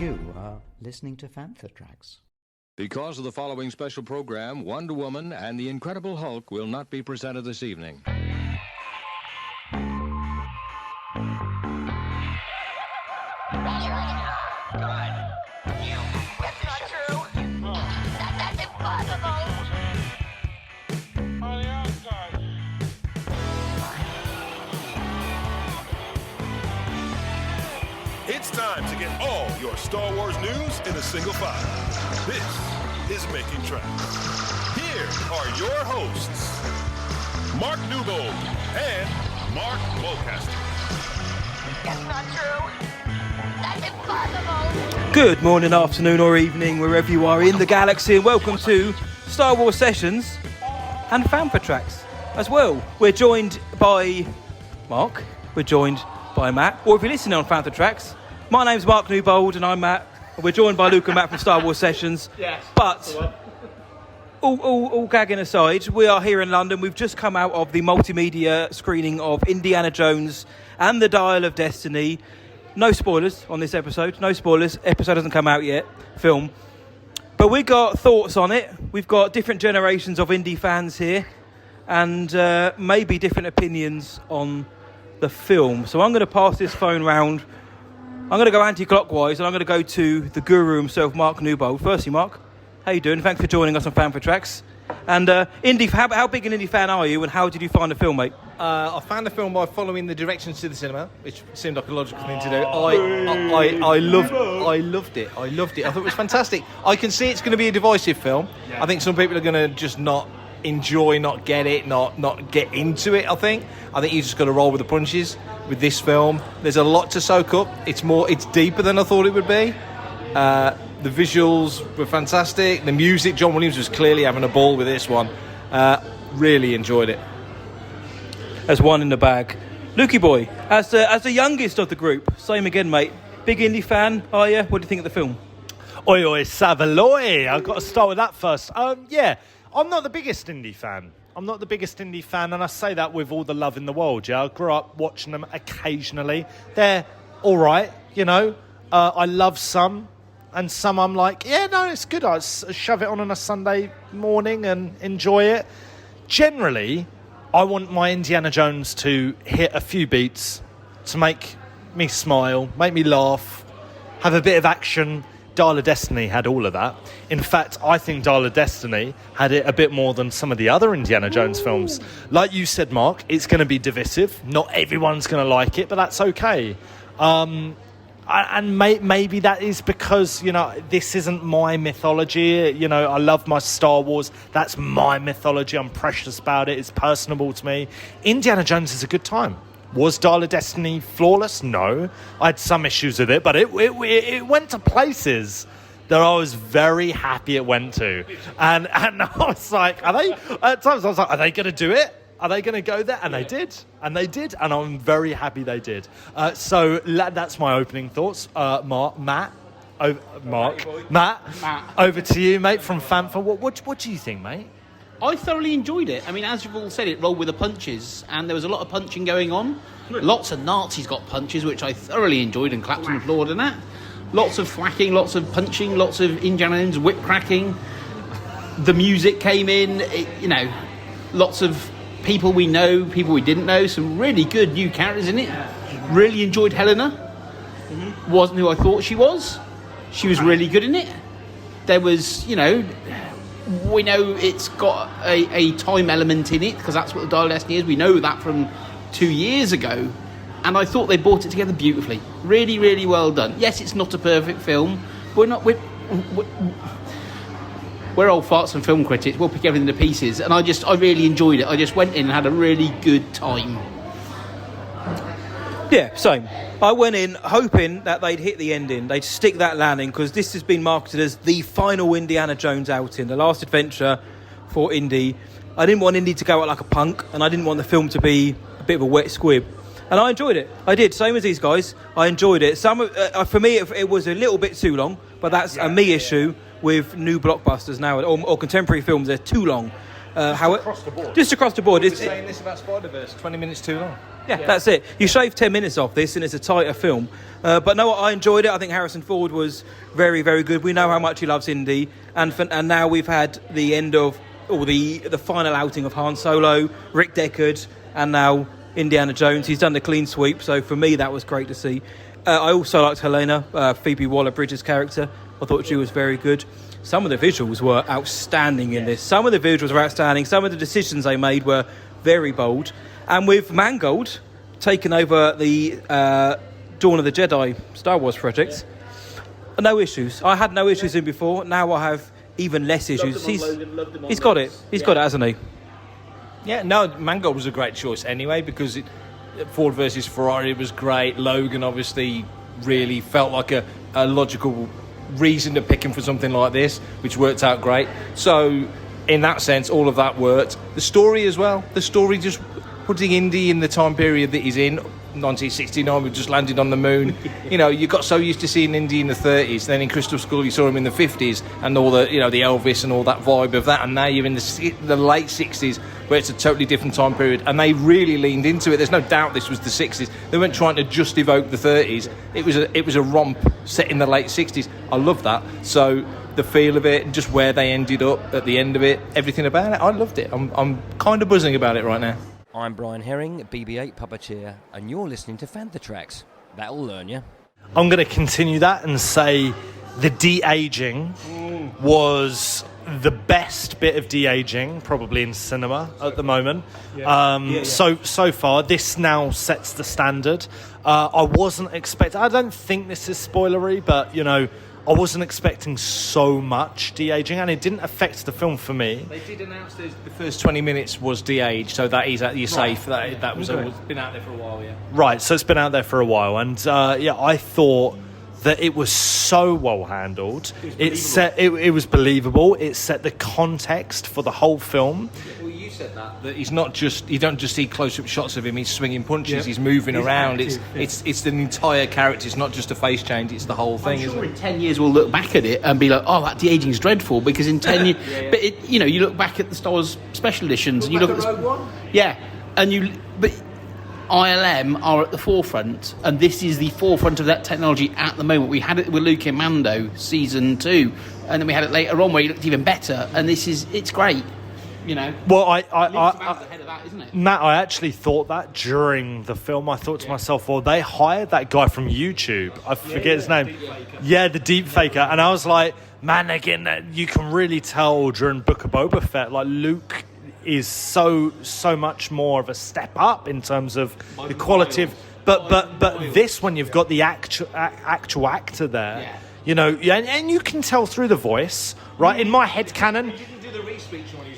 You are listening to Fantha Tracks. Because of the following special program, Wonder Woman and the Incredible Hulk will not be presented this evening. It's time to get all your Star Wars news in a single file. This is Making Tracks. Here are your hosts, Mark Newbold and Mark Mulcaster. It's not true. That's impossible. Good morning, afternoon or evening, wherever you are in the galaxy, and welcome to Star Wars Sessions and Fantha Tracks as well. We're joined by Mark, we're joined by Matt, or if you're listening on Fantha Tracks, my name's Mark Newbold and I'm Matt. We're joined by Luke and Matt from Star Wars Sessions. Yes. But all gagging aside, we are here in London. We've just come out of the multimedia screening of Indiana Jones and the Dial of Destiny. No spoilers on this episode. No spoilers. Episode hasn't come out yet. Film. But we got thoughts on it. We've got different generations of indie fans here, and maybe different opinions on the film. So I'm going to pass this phone round. I'm going to go anti-clockwise, and I'm going to go to the guru himself, Mark Newbold. Firstly, Mark, how you doing? Thanks for joining us on Fantha Tracks. And how big an indie fan are you, and how did you find the film, mate? I found the film by following the directions to the cinema, which seemed like a logical thing to do. I loved it. I thought it was fantastic. I can see it's going to be a divisive film. Yeah. I think some people are going to just not enjoy, not get it, not get into it. I think you just got to roll with the punches with this film. There's a lot to soak up. It's deeper than I thought it would be. The visuals were fantastic. The music, John Williams was clearly having a ball with this one. Really enjoyed it. As one in the bag. Lukey boy, as the youngest of the group, same again, mate. Big indie fan, are you? What do you think of the film? Oi, oi, Savaloy. I've got to start with that first. Yeah, I'm not the biggest indie fan. And I say that with all the love in the world, yeah? I grew up watching them occasionally. They're all right, you know. I love some, and some I'm like, yeah, no, it's good. I shove it on a Sunday morning and enjoy it. Generally, I want my Indiana Jones to hit a few beats to make me smile, make me laugh, have a bit of action. Dial of Destiny had all of that. In fact, I think Dial of Destiny had it a bit more than some of the other Indiana Jones films. Like you said, Mark, it's going to be divisive. Not everyone's going to like it, but that's okay. And maybe that is because, you know, this isn't my mythology. You know, I love my Star Wars. That's my mythology. I'm precious about it. It's personable to me. Indiana Jones is a good time. Was Dial of Destiny flawless? No. I had some issues with it, but it went to places that I was very happy it went to. And I was like, at times I was like, are they going to do it? Are they going to go there? And they did. And I'm very happy they did. So that's my opening thoughts. Matt, over to you, mate, from Fantha. What do you think, mate? I thoroughly enjoyed it. I mean, as you've all said, it rolled with the punches, and there was a lot of punching going on. Lots of Nazis got punches, which I thoroughly enjoyed and clapped and applauded in that. Lots of thwacking, lots of punching, lots of Indiana Jones whip cracking. The music came in, lots of people we know, people we didn't know, some really good new characters in it. Really enjoyed Helena. Wasn't who I thought she was. She was really good in it. There was, we know it's got a time element in it, because that's what the Dial of Destiny is. We know that from 2 years ago. And I thought they brought it together beautifully. Really, really well done. Yes, it's not a perfect film. We're old farts and film critics. We'll pick everything to pieces. And I really enjoyed it. I just went in and had a really good time. Yeah, same. I went in hoping that they'd hit the ending. They'd stick that landing, because this has been marketed as the final Indiana Jones outing, the last adventure for Indy. I didn't want Indy to go out like a punk, and I didn't want the film to be a bit of a wet squib. And I enjoyed it. I did. Same as these guys. I enjoyed it. For me, it was a little bit too long, but that's a me issue with new blockbusters now, or contemporary films. They're too long. Across the board. Just across the board. We're saying this about Spider-Verse, 20 minutes too long. Yeah, that's it. You shave 10 minutes off this and it's a tighter film. But no, I enjoyed it. I think Harrison Ford was very, very good. We know how much he loves Indy. And now we've had the end of, or the final outing of Han Solo, Rick Deckard, and now Indiana Jones. He's done the clean sweep. So for me, that was great to see. I also liked Helena, Phoebe Waller-Bridge's character. I thought she was very good. Some of the visuals were outstanding in this. Some of the visuals were outstanding. Some of the decisions they made were very bold. And with Mangold taking over the Dawn of the Jedi Star Wars project, no issues. I had no issues in before. Now I have even less issues. He's got it. He's got it, hasn't he? Yeah, no, Mangold was a great choice anyway, because Ford versus Ferrari was great. Logan obviously really felt like a logical reason to pick him for something like this, which worked out great. So in that sense, all of that worked. The story as well. The story, just putting Indy in the time period that he's in, 1969, we just landed on the moon. You know, you got so used to seeing Indy in the 30s, then in Crystal Skull you saw him in the 50s, and all the, you know, the Elvis and all that vibe of that, and now you're in the late 60s, where it's a totally different time period, and they really leaned into it. There's no doubt this was the 60s. They weren't trying to just evoke the 30s. It was a romp set in the late 60s. I love that. So the feel of it, and just where they ended up at the end of it, everything about it, I loved it. I'm kind of buzzing about it right now. I'm Brian Herring, BB-8 puppeteer, and you're listening to Fantha Tracks. That'll learn you. I'm going to continue that and say the de-aging was the best bit of de-aging probably in cinema at the moment. So far, this now sets the standard. I wasn't expecting... I don't think this is spoilery, but, you know, I wasn't expecting so much de-aging, and it didn't affect the film for me. They did announce the first 20 minutes was de-aged, so that is you're safe. That was been out there for a while, yeah. Right, so it's been out there for a while, and I thought that it was so well handled. It was believable. It set the context for the whole film. Well, you said that he's not just, you don't just see close-up shots of him. He's swinging punches. He's moving around. It's an entire character. It's not just a face change. It's the whole thing. I'm sure in 10 years we'll look back at it and be like, oh, that de-aging is dreadful, because in 10 years, but you look back at the Star Wars special editions and you look at Rogue One. Yeah, but ILM are at the forefront, and this is the forefront of that technology at the moment. We had it with Luke and Mando season 2, and then we had it later on where he looked even better, and it's great, you know. Well, I ahead of that, isn't it? Matt, I actually thought that during the film. I thought to myself, well, they hired that guy from YouTube. I forget his name. The deep faker. And I was like, man, again, you can really tell during Book of Boba Fett, like Luke is so much more of a step up in terms of the quality of, but this, when you've got the actual actor there, you know, and you can tell through the voice, right? In my head canon,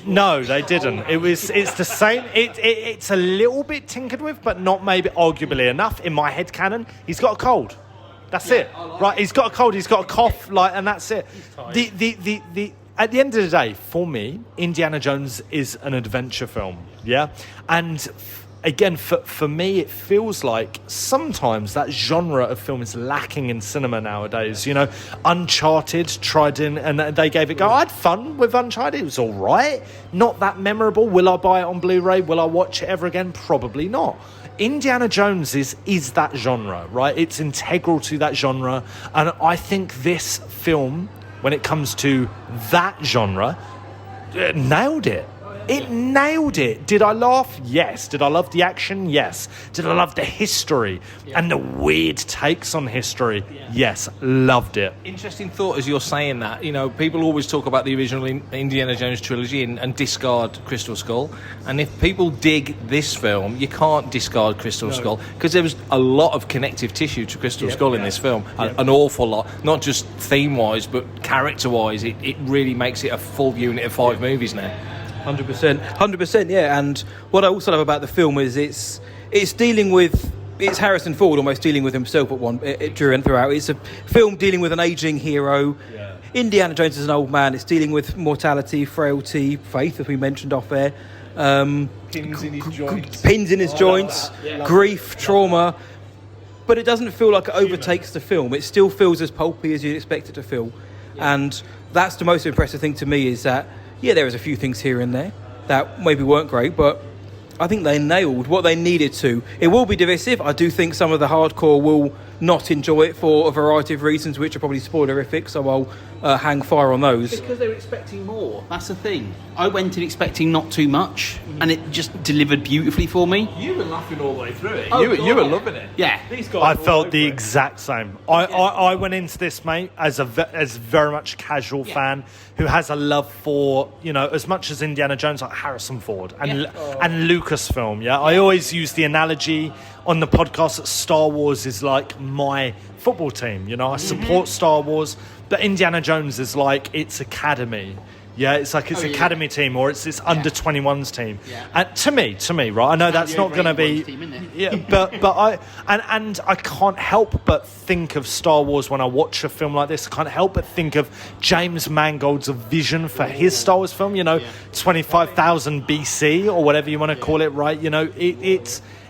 no, they didn't. It's the same. It's a little bit tinkered with, but not maybe arguably enough. In my head canon, he's got a cold. That's it, right? He's got a cold. He's got a cough, and that's it. The At the end of the day, for me, Indiana Jones is an adventure film, yeah? And again, for me, it feels like sometimes that genre of film is lacking in cinema nowadays. You know, Uncharted tried in, and they gave it a go. I had fun with Uncharted. It was all right. Not that memorable. Will I buy it on Blu-ray? Will I watch it ever again? Probably not. Indiana Jones is that genre, right? It's integral to that genre. And I think this film, when it comes to that genre, nailed it. It nailed it. Did I laugh? Yes. Did I love the action? Yes. Did I love the history and the weird takes on history? Yes. Loved it. Interesting thought as you're saying that. You know, people always talk about the original Indiana Jones trilogy and discard Crystal Skull. And if people dig this film, you can't discard Crystal Skull, because there was a lot of connective tissue to Crystal Skull in this film. An awful lot. Not just theme-wise, but character-wise. It really makes it a full unit of 5 movies now. 100%, yeah. And what I also love about the film is it's dealing with, it's Harrison Ford almost dealing with himself throughout. It's a film dealing with an aging hero. Yeah. Indiana Jones is an old man. It's dealing with mortality, frailty, faith, as we mentioned off air. Pins in his joints. Grief, trauma. But it doesn't feel like it overtakes the film. It still feels as pulpy as you'd expect it to feel. Yeah. And that's the most impressive thing to me, is that, yeah, there is a few things here and there that maybe weren't great, but I think they nailed what they needed to. It will be divisive. I do think some of the hardcore will not enjoy it for a variety of reasons, which are probably spoilerific, so I'll hang fire on those. Because they were expecting more. That's the thing. I went in expecting not too much, and it just delivered beautifully for me. You were laughing all the way through it. Oh, you were loving it. Yeah. These guys I felt the exact same. I went into this, mate, as very much a casual fan who has a love for, as much as Indiana Jones, like Harrison Ford and Lucasfilm. Yeah, I always use the analogy on the podcast that Star Wars is like my football team. I support Star Wars, but Indiana Jones is like its academy. Yeah, it's like its academy team, or it's its under 21s team. Yeah. And to me, right? I know that's not going to be. Yeah, but I can't help but think of Star Wars when I watch a film like this. I can't help but think of James Mangold's vision for his Star Wars film. 25,000 BC or whatever you want to call it, right?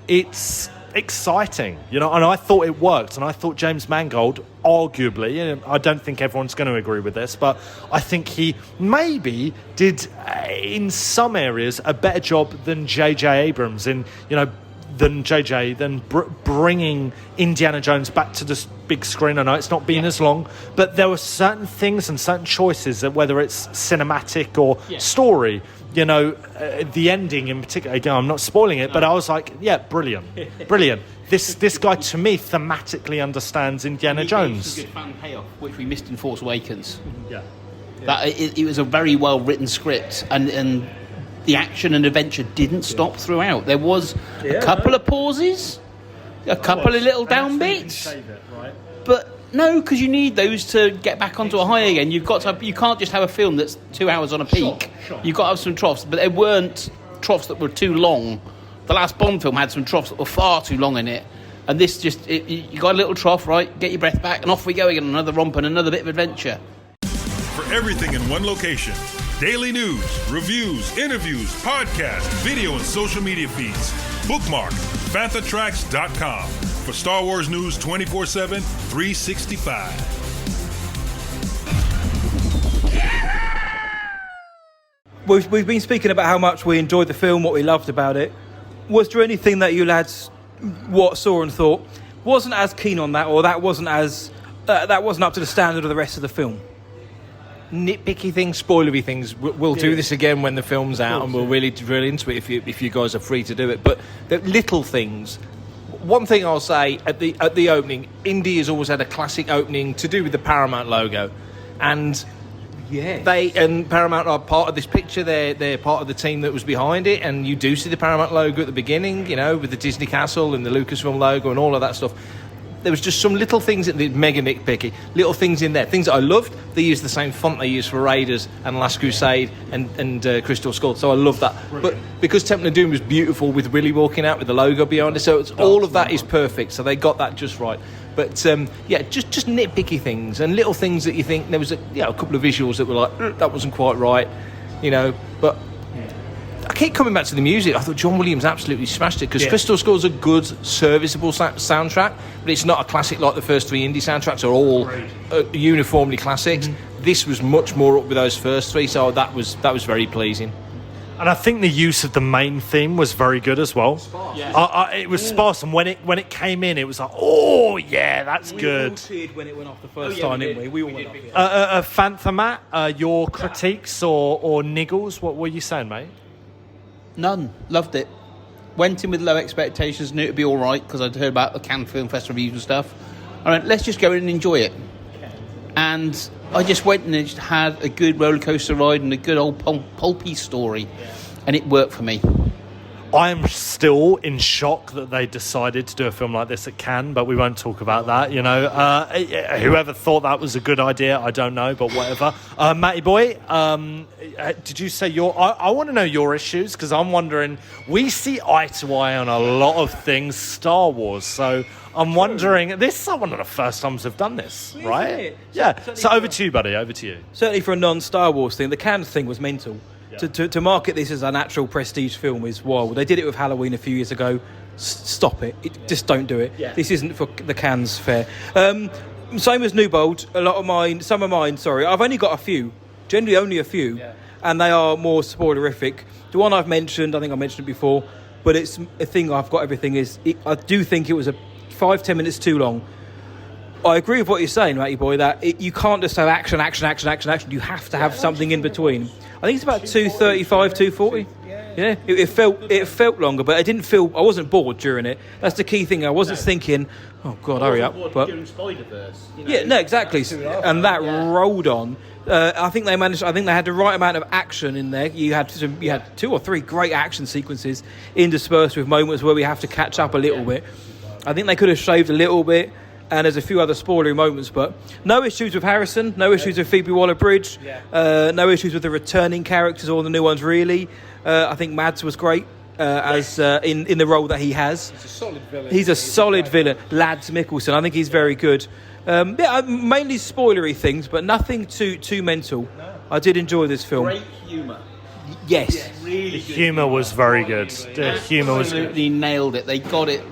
It's exciting, and I thought it worked, and I thought James Mangold, arguably, I don't think everyone's going to agree with this, but I think he maybe did, in some areas, a better job than J.J. Abrams in, than bringing Indiana Jones back to the big screen. I know it's not been as long, but there were certain things and certain choices that, whether it's cinematic or story, the ending in particular, again, I'm not spoiling it, but I was like, brilliant. This guy, to me, thematically understands Indiana Jones. It's a good fan payoff, which we missed in Force Awakens. That it was a very well written script, and the action and adventure didn't stop throughout. There was a couple of pauses, a couple of little downbeats, but no, because you need those to get back onto a high again. You can't just have a film that's 2 hours on a peak. Sure. You've got to have some troughs, but there weren't troughs that were too long. The last Bond film had some troughs that were far too long in it, and this you got a little trough, right? Get your breath back, and off we go again. Another romp and another bit of adventure. For everything in one location, daily news, reviews, interviews, podcasts, video, and social media feeds. Bookmark FanthaTracks.com for Star Wars news 24/7, 365. We've been speaking about how much we enjoyed the film, what we loved about it. Was there anything that you lads saw and thought wasn't as keen on that, or that wasn't up to the standard of the rest of the film? Nitpicky things, spoilery things. We'll do this again when the film's out, and we'll really drill into it if you guys are free to do it. But the little things. One thing I'll say at the opening, Indy has always had a classic opening to do with the Paramount logo, and they and Paramount are part of this picture. They're part of the team that was behind it, and you do see the Paramount logo at the beginning, with the Disney Castle and the Lucasfilm logo and all of that stuff. There was just some little things that mega nitpicky, little things in there, things that I loved. They used the same font they used for Raiders and Last Crusade and Crystal Skull, so I love that. Brilliant. But because Temple of Doom was beautiful with Willy walking out with the logo behind it, so all of that is perfect. So they got that just right. But just nitpicky things and little things that you think there was a couple of visuals that were like that wasn't quite right, but. I keep coming back to the music. I thought John Williams absolutely smashed it, because Crystal Skull's a good, serviceable soundtrack, but it's not a classic like the first three indie soundtracks are all uniformly classics. Mm-hmm. This was much more up with those first three, so that was very pleasing. And I think the use of the main theme was very good as well. It was sparse, and when it came in, it was like, that's good. We all cheered when it went off the first time, didn't we? We all went off. Fantha Matt, your critiques or niggles, what were you saying, mate? None. Loved it. Went in with low expectations, knew it'd be all right, because I'd heard about the Cannes Film Fest reviews and stuff. I went, let's just go in and enjoy it. And I just went and just had a good roller coaster ride and a good old pulpy story. And it worked for me. I am still in shock that they decided to do a film like this at Cannes, but we won't talk about that, whoever thought that was a good idea, I don't know, but whatever. Matty boy, did you say I want to know your issues, because I'm wondering, we see eye to eye on a lot of things Star Wars, so I'm wondering, this is one of the first times we've done this, right? Yeah, so over to you, buddy, over to you. Certainly for a non-Star Wars thing, the Cannes thing was mental. To market this as an actual prestige film is wild. They did it with Halloween a few years ago. Stop it. Just don't do it. Yeah. This isn't for the Cannes fair. Same as Newbold. Some of mine, I've only got a few. Generally only a few. Yeah. And they are more spoilerific. The one I've mentioned, I think I mentioned it before, but it's a thing. I've got everything. I do think it was 5-10 minutes too long. I agree with what you're saying, Matty Boy, that you can't just have action. You have to have something in between. I think it's about 2:35, 2:40. Yeah, it felt longer, but I didn't feel. I wasn't bored during it. That's the key thing. I wasn't thinking, "Oh God, hurry up!" But during Spider-Verse, yeah, no, exactly. And that rolled on. I think they managed. I think they had the right amount of action in there. You had 2 or 3 great action sequences interspersed with moments where we have to catch up a little bit. I think they could have shaved a little bit. And there's a few other spoilery moments, but no issues with Harrison, no issues with Phoebe Waller-Bridge, no issues with the returning characters or the new ones, really. I think Mads was great as in the role that he has. He's a solid villain. Lads Mikkelsen, I think he's very good. Mainly spoilery things, but nothing too mental. No. I did enjoy this film. Great humour. Yes. Yeah, really good. Humour was very good. The humour was absolutely nailed it. They got it.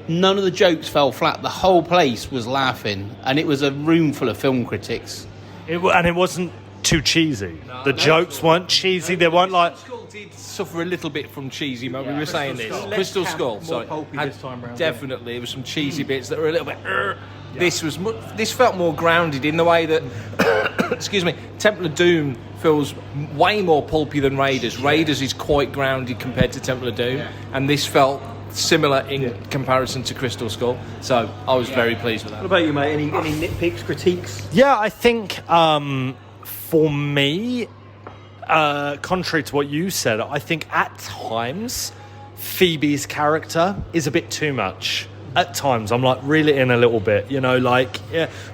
None of the jokes fell flat. The whole place was laughing, and it was a room full of film critics. And it wasn't too cheesy. The jokes weren't cheesy. They weren't like... Crystal Skull did suffer a little bit from cheesy, we were saying this. Crystal Skull, sorry. This time around, definitely, there were some cheesy bits that were a little bit... This felt more grounded in the way that, excuse me, Temple of Doom feels way more pulpy than Raiders. Raiders is quite grounded compared to Temple of Doom, and this felt similar in comparison to Crystal Skull. So I was very pleased with that. What about you, mate? Any nitpicks, critiques? Yeah, I think for me, contrary to what you said, I think at times Phoebe's character is a bit too much. At times, I'm like, reel it in a little bit, yeah.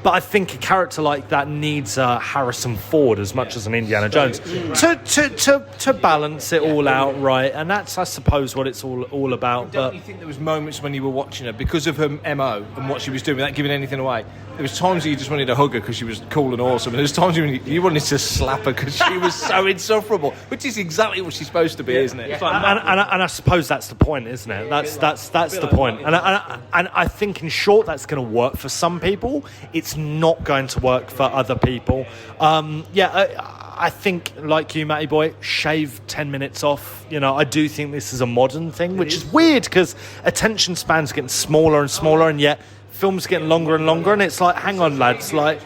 But I think a character like that needs a Harrison Ford as much as an Indiana Jones to balance it all out, right? And that's, I suppose, what it's all about. Don't you think there was moments when you were watching her, because of her MO and what she was doing without giving anything away, there was times you just wanted to hug her because she was cool and awesome, and there was times when you wanted to slap her because she was so insufferable, which is exactly what she's supposed to be, isn't it? And I suppose that's the point, isn't it? That's the point. And I think, in short, that's going to work for some people. It's not going to work for other people. I think, like you, Matty Boy, shave 10 minutes off. I do think this is a modern thing, which is weird because attention spans are getting smaller and smaller, and yet films getting longer and longer, and it's like, hang on, lads, like,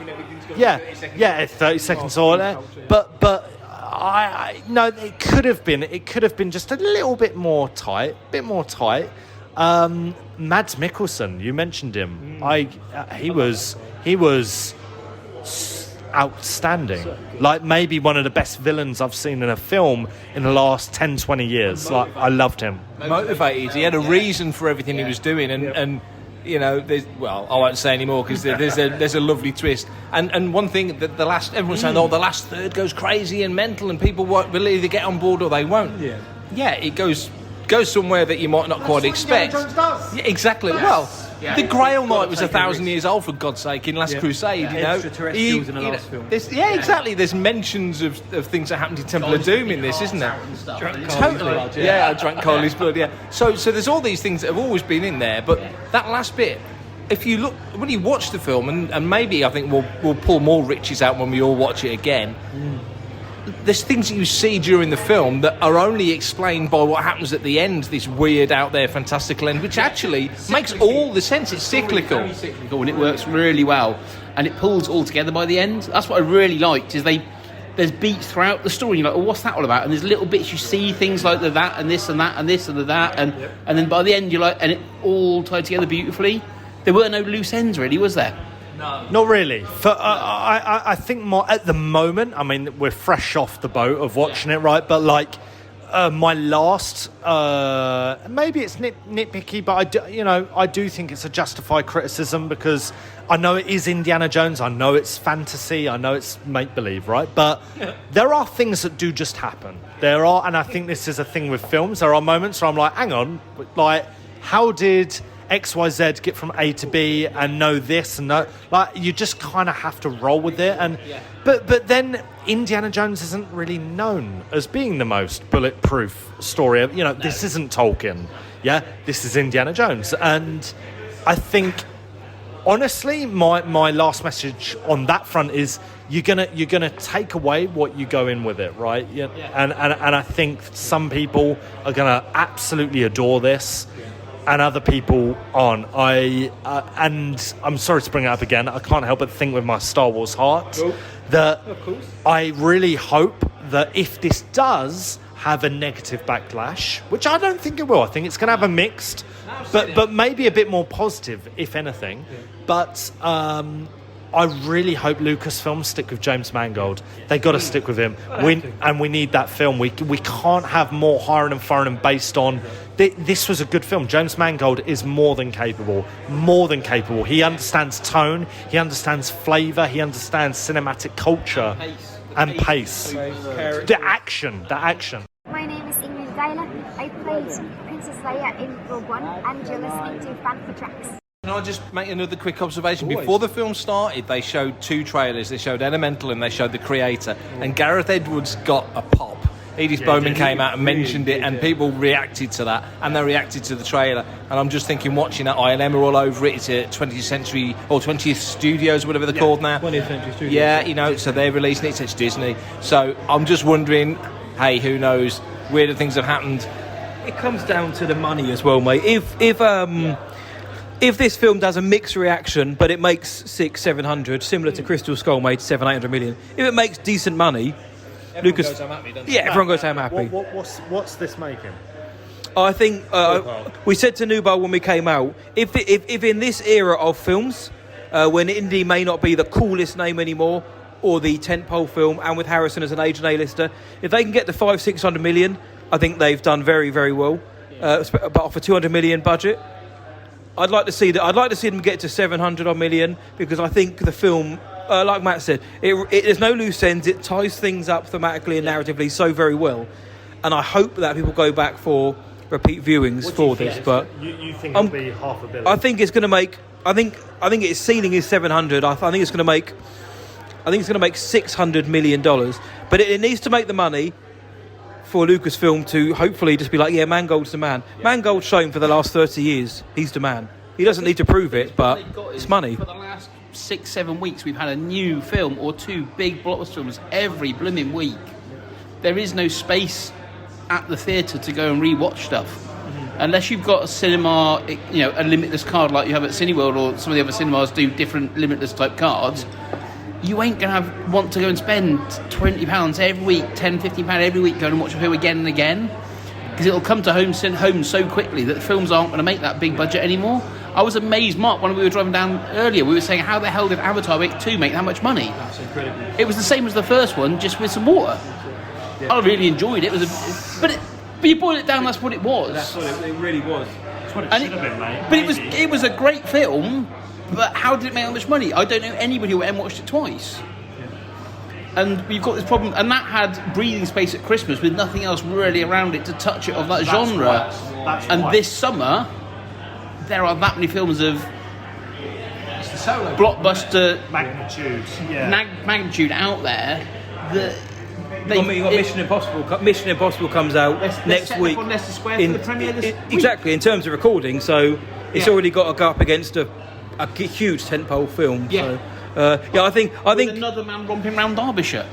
30 seconds or there. But I no, it could have been just a little bit more tight. Mads Mikkelsen, you mentioned him. He was outstanding. Like, maybe one of the best villains I've seen in a film in the last 10-20 years. Like, I loved him. Motivated. He had a reason for everything he was doing, and I won't say anymore because there's a lovely twist. And one thing that everyone's saying, the last third goes crazy and mental, and people will either get on board or they won't. Yeah, it goes somewhere that you might not quite expect. Yeah, exactly. Yes. Well, the Grail Knight was 1,000 years old, for God's sake, in Last Crusade. Extraterrestrials in the last film. Exactly. There's mentions of things that happened in Temple of Doom in this, isn't there? Totally. I drank Carly's blood. Yeah. So there's all these things that have always been in there, but that last bit, if you look when you watch the film, and maybe I think we'll pull more riches out when we all watch it again. There's things that you see during the film that are only explained by what happens at the end, this weird, out there, fantastical end, which actually makes all the sense. It's cyclical. Very cyclical, and it works really well. And it pulls all together by the end. That's what I really liked, is there's beats throughout the story. You're like, oh, what's that all about? And there's little bits you see, things like that, and this, and that, and this, and that. And then by the end, you're like, and it all tied together beautifully. There were no loose ends, really, was there? No. Not really. I think more at the moment. I mean, we're fresh off the boat of watching it, right? But like my last, maybe it's nitpicky, but I do think it's a justified criticism because I know it is Indiana Jones. I know it's fantasy. I know it's make believe, right? But there are things that do just happen. There are, and I think this is a thing with films. There are moments where I'm like, hang on, like, how did XYZ get from A to B and know this and know, like, you just kind of have to roll with it. And but then Indiana Jones isn't really known as being the most bulletproof story. This isn't Tolkien. This is Indiana Jones, and I think honestly, my last message on that front is you're gonna take away what you go in with it, right? Yeah. And I think some people are gonna absolutely adore this, and other people aren't. And I'm sorry to bring it up again. I can't help but think with my Star Wars heart that I really hope that if this does have a negative backlash, which I don't think it will. I think it's going to have a mixed, but maybe a bit more positive, if anything. Yeah. But I really hope Lucasfilm stick with James Mangold. They got to stick with him. We need that film. We can't have more hiring and firing based on. This was a good film. James Mangold is more than capable. More than capable. He understands tone. He understands flavour. He understands cinematic culture and pace. The action. My name is Ingrid Geiler. I played Princess Leia in Rogue One, and you're listening to Fan for Tracks. Can I just make another quick observation? Before the film started, they showed 2 trailers. They showed Elemental and they showed The Creator. And Gareth Edwards got a pop. Edith Bowman came out and mentioned it, and people reacted to that, and they reacted to the trailer. And I'm just thinking, watching that, ILM are all over it. It's a 20th Century or 20th Studios, whatever they're called now. 20th Century Studios. Yeah, so they're releasing it. It's Disney. So I'm just wondering, hey, who knows? Weirder things have happened. It comes down to the money as well, mate. If this film does a mixed reaction, but it makes 600-700, similar to Crystal Skull made 700-800 million, if it makes decent money, everyone goes home happy, doesn't it? Yeah, everyone goes home happy. What's this making? I think we said to Newbold when we came out, if in this era of films, when indie may not be the coolest name anymore, or the tentpole film, and with Harrison as an agent A-lister, if they can get to 500-600 million, I think they've done very, very well. But off a 200 million budget, I'd like to see them get to 700 million, because I think the film, like Matt said, there's no loose ends. It ties things up thematically and narratively so very well, and I hope that people go back for repeat viewings for this. But you think it'll be $500 million? I think it's going to make. I think its ceiling is 700. I think it's going to make. I think it's going to make $600 million, but it needs to make the money for Lucasfilm to hopefully just be like, yeah, Mangold's the man. Yeah. Mangold's shown for the last 30 years he's the man. He doesn't need to prove it, but it's money. For the last 6-7 weeks, we've had a new film or 2 big blockbuster films every blooming week. There is no space at the theatre to go and re-watch stuff. Unless you've got a cinema, a limitless card like you have at Cineworld, or some of the other cinemas do different limitless type cards. You ain't going to want to go and spend £20 every week, £10-15 every week going and watch a film again and again, because it'll come to home so quickly that the films aren't going to make that big budget anymore. I was amazed, Mark, when we were driving down earlier, we were saying, how the hell did Avatar Week 2 make that much money? That's incredible. It was the same as the first one, just with some water. Yeah. I really enjoyed it. But you boil it down, that's what it was. That's what it really was. That's what it should have been, mate. But it was a great film. But how did it make that much money? I don't know anybody who went and watched it twice. Yeah. And we've got this problem, and that had breathing space at Christmas with nothing else really around it to touch it of that genre. This summer, there are that many films of blockbuster magnitude out there that. You've got Mission Impossible. Mission Impossible comes out next week. On Leicester Square for the premiere this week. Exactly, in terms of recording, so it's already got to go up against a huge tentpole film. Yeah. So, I think another man romping round Derbyshire.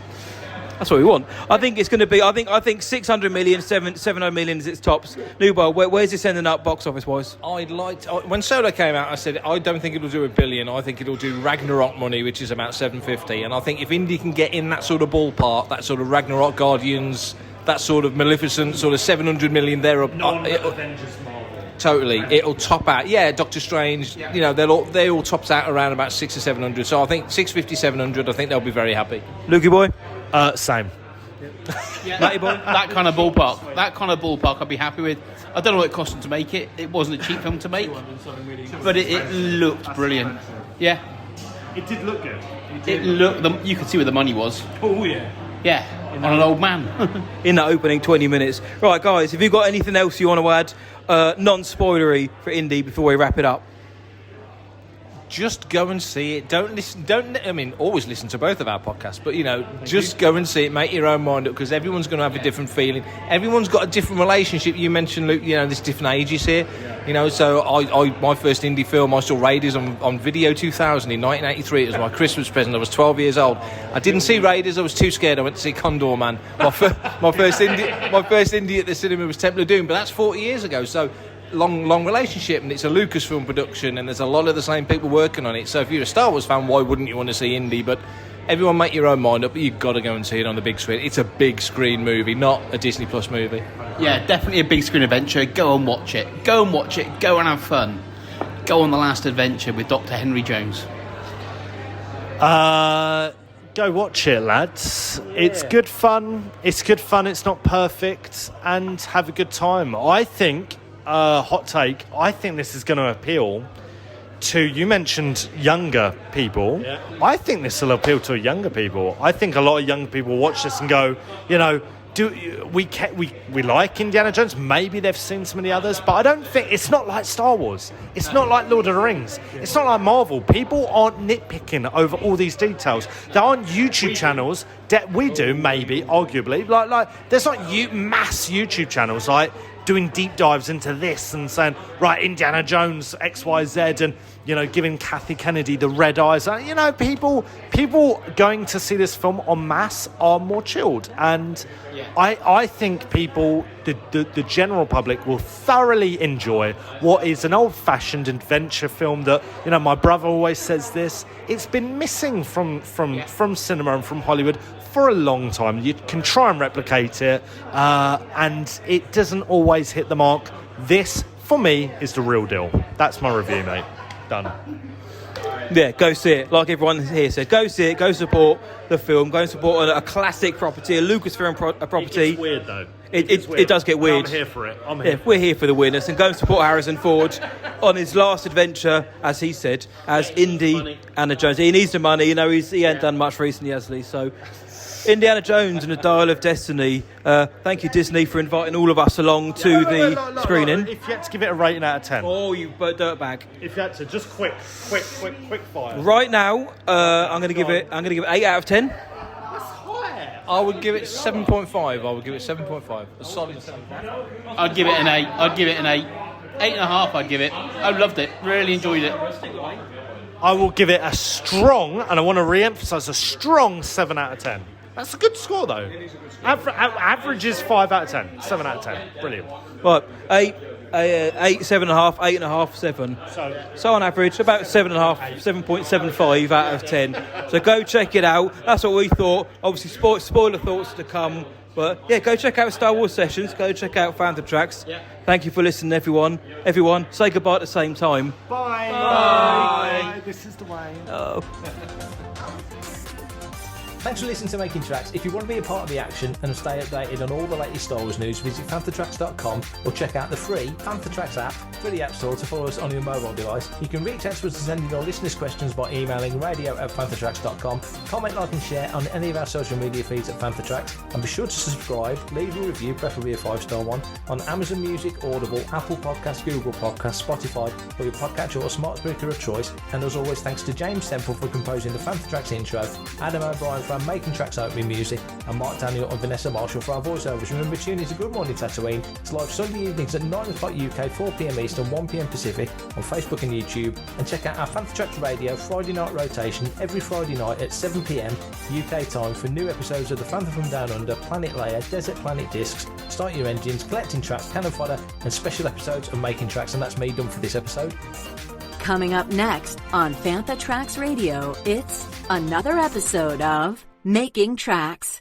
That's what we want. I think it's going to be. I think 600 million, 700 million is its tops. Newbold, where's this ending up box office wise? When Solo came out, I said I don't think it'll do $1 billion. I think it'll do Ragnarok money, which is about 750. And I think if Indy can get in that sort of ballpark, that sort of Ragnarok, Guardians, that sort of Maleficent, sort of 700 million there. Avengers Marvel. Totally, it'll top out. Yeah, Doctor Strange. Yeah. They all tops out around about 600 or 700. So I think 650, 700. I think they'll be very happy. Lukey boy. Same. Yeah, that kind of ballpark I'd be happy with. I don't know what it cost them to make it. It wasn't a cheap film to make, but it looked brilliant. Yeah, it did look good. You could see where the money was. Oh yeah. Yeah, on an old man. In that opening 20 minutes. Right, guys, have you got anything else you want to add, non-spoilery for Indy before we wrap it up? just go and see it. Always listen to both of our podcasts, but, just go and see it, make your own mind up, because everyone's going to have a different feeling. Everyone's got a different relationship. You mentioned, Luke, there's different ages here. So my first indie film, I saw Raiders on Video 2000 in 1983. It was my Christmas present. I was 12 years old. I didn't see Raiders. I was too scared. I went to see Condor Man. My first indie at the cinema was Temple of Doom, but that's 40 years ago. So long relationship, and it's a Lucasfilm production, and there's a lot of the same people working on it. So if you're a Star Wars fan, why wouldn't you want to see indie? But everyone make your own mind up, but you've got to go and see it on the big screen. It's a big screen movie, not a Disney Plus movie. Yeah, definitely a big screen adventure. Go and watch it. Go and have fun. Go on The Last Adventure with Dr. Henry Jones. Go watch it, lads. It's good fun. It's not perfect, and have a good time. I think, hot take, I think this is going to appeal to, you mentioned younger people. Yeah. I think this will appeal to younger people. I think a lot of young people watch this and go, we like Indiana Jones. Maybe they've seen some of the others, but I don't think it's not like Star Wars. It's not like Lord of the Rings. It's not like Marvel. People aren't nitpicking over all these details. There aren't YouTube channels that we do, maybe, arguably. Like there's not mass YouTube channels like doing deep dives into this and saying, right, Indiana Jones, XYZ, and giving Kathy Kennedy the red eyes. People going to see this film en masse are more chilled, and I think people, the general public, will thoroughly enjoy what is an old-fashioned adventure film that, my brother always says this, it's been missing from cinema and from Hollywood for a long time. You can try and replicate it, and it doesn't always hit the mark. This, for me, is the real deal. That's my review, mate. Done. Yeah, go see it. Like everyone here said, go see it. Go support the film. Go and support a classic property, a Lucasfilm property. It's weird though. It does get weird. I'm here for it. We're here for the weirdness, and go and support Harrison Ford on his last adventure, as he said, as Indiana Jones. He needs the money. He ain't done much recently, has he? So, Indiana Jones and the Dial of Destiny. Thank you, Disney, for inviting all of us along to the screening. If you had to give it a rating out of 10. Oh, you dirtbag. If you had to, just quick fire. Right now, I'm going to give it 8 out of 10. I would give it 7.5. A solid 7.5. I'd give it an 8. 8.5, I'd give it. I loved it. Really enjoyed it. I will give it a strong, and I want to re-emphasise, a strong 7 out of 10. That's a good score, though. Average is 5 out of 10. 7 out of 10. Brilliant. Right, 8, 7.5, 8.5, 7. So on average, about 7.5, 7.75 out of 10. So go check it out. That's what we thought. Obviously, spoiler thoughts to come. But yeah, go check out Star Wars Sessions. Go check out Phantom Tracks. Yeah. Thank you for listening, everyone. Everyone, say goodbye at the same time. Bye. Bye. This is the way. Oh. Thanks for listening to Making Tracks. If you want to be a part of the action and stay updated on all the latest Star Wars news, visit panthertracks.com or check out the free Panther Tracks app for the App Store to follow us on your mobile device. You can reach out to us and send in your listeners' questions by emailing radio@panthertracks.com. Comment, like and share on any of our social media feeds at Panther Tracks, and be sure to subscribe, leave a review, preferably a 5-star one, on Amazon Music, Audible, Apple Podcasts, Google Podcasts, Spotify, or your podcatcher or smart speaker of choice. And as always, thanks to James Temple for composing the Panther Tracks intro, Adam O'Brien for our Making Tracks opening music, and Mark Daniel and Vanessa Marshall for our voiceovers. Remember, tune into Good Morning Tatooine. It's live Sunday evenings at 9 o'clock UK, 4 PM Eastern, 1 PM Pacific on Facebook and YouTube. And check out our Panther Tracks Radio Friday night rotation every Friday night at 7 PM UK time for new episodes of The Phantom from Down Under, Planet Leia, Desert Planet Discs, Start Your Engines, Collecting Tracks, Cannon Fodder, and special episodes of Making Tracks. And that's me done for this episode. Coming up next on Panther Tracks Radio, it's another episode of Making Tracks.